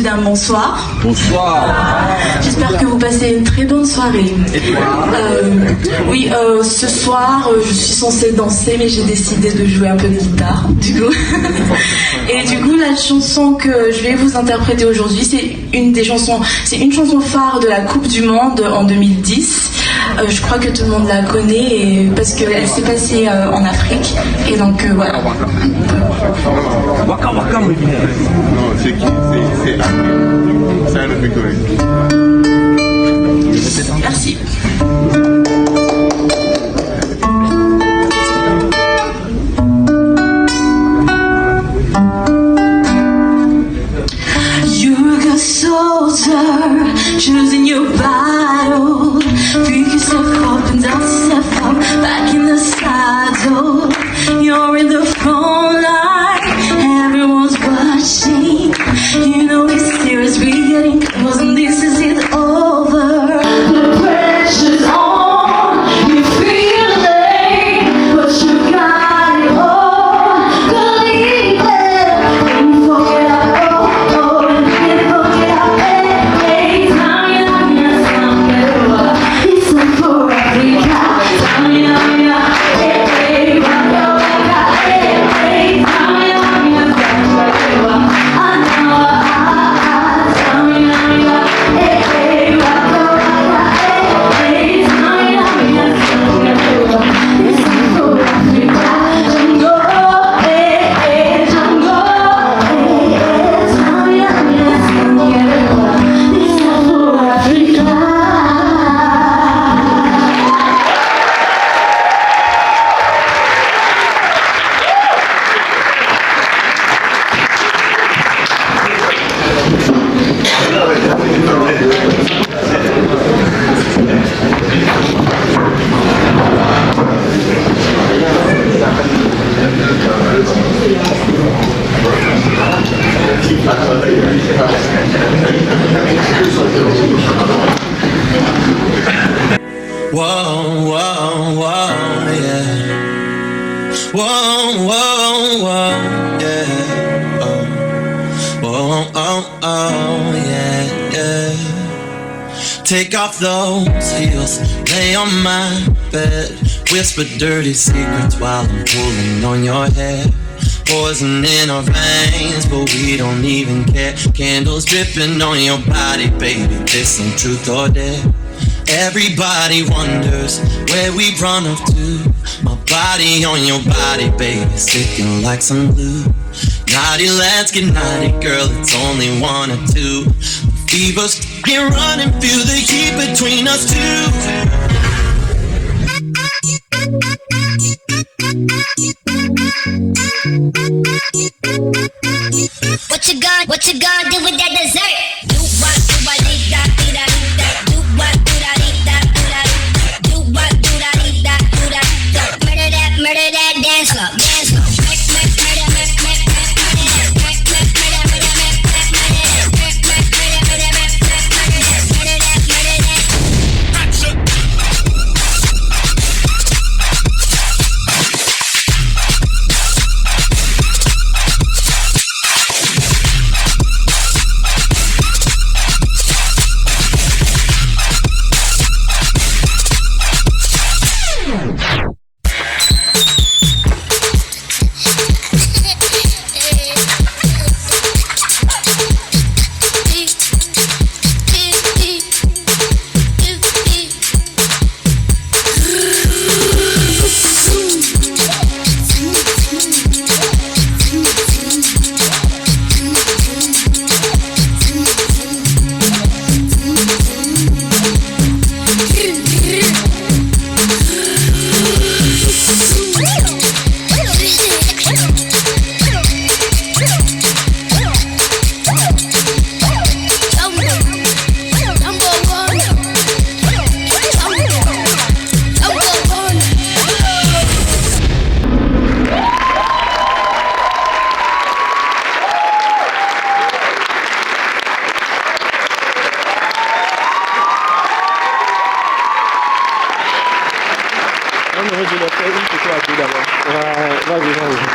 Mesdames, bonsoir. Bonsoir. J'espère que vous passez une très bonne soirée. Oui, ce soir, je suis censée danser, mais j'ai décidé de jouer un peu de guitare, du coup. Et du coup, la chanson que je vais vous interpréter aujourd'hui, c'est une chanson phare de la Coupe du Monde en 2010. Je crois que tout le monde la connaît parce qu'elle s'est passée en Afrique. Et donc, voilà. Waka Waka, mais Non, c'est qui? C'est Silent Victory. Merci. You're a good soldier, choosing your battle. Pick yourself up and dust yourself up, back in the saddle. You're in the front line, everyone's watching. You know it's serious, we're getting close and this is it over. The pressure's on, you feel it, but you got it all. Believe it, and forget about and forget about it. It's time for Africa. Whoa, whoa, whoa, yeah. Whoa, whoa, whoa, yeah. Oh, whoa, oh, oh, yeah, yeah. Take off those heels, lay on my bed. Whisper dirty secrets while I'm pulling on your hair. Poison in our veins, but we don't even care. Candles dripping on your body, baby. This ain't truth or dare. Everybody wonders where we run off to. My body on your body, baby, sticking like some glue. Naughty, let's get naughty, girl, it's only one or two. The fever's can run and feel the heat between us two. What you gonna do with that dessert? Do what, do what, do that, do that, do that. Do what, do that, do that, do that. Do what, do that, do that, do that. Murder that dance floor, dance floor. Non, mais je l'ai fait une photo à tout d'abord. Vas-y, vas-y.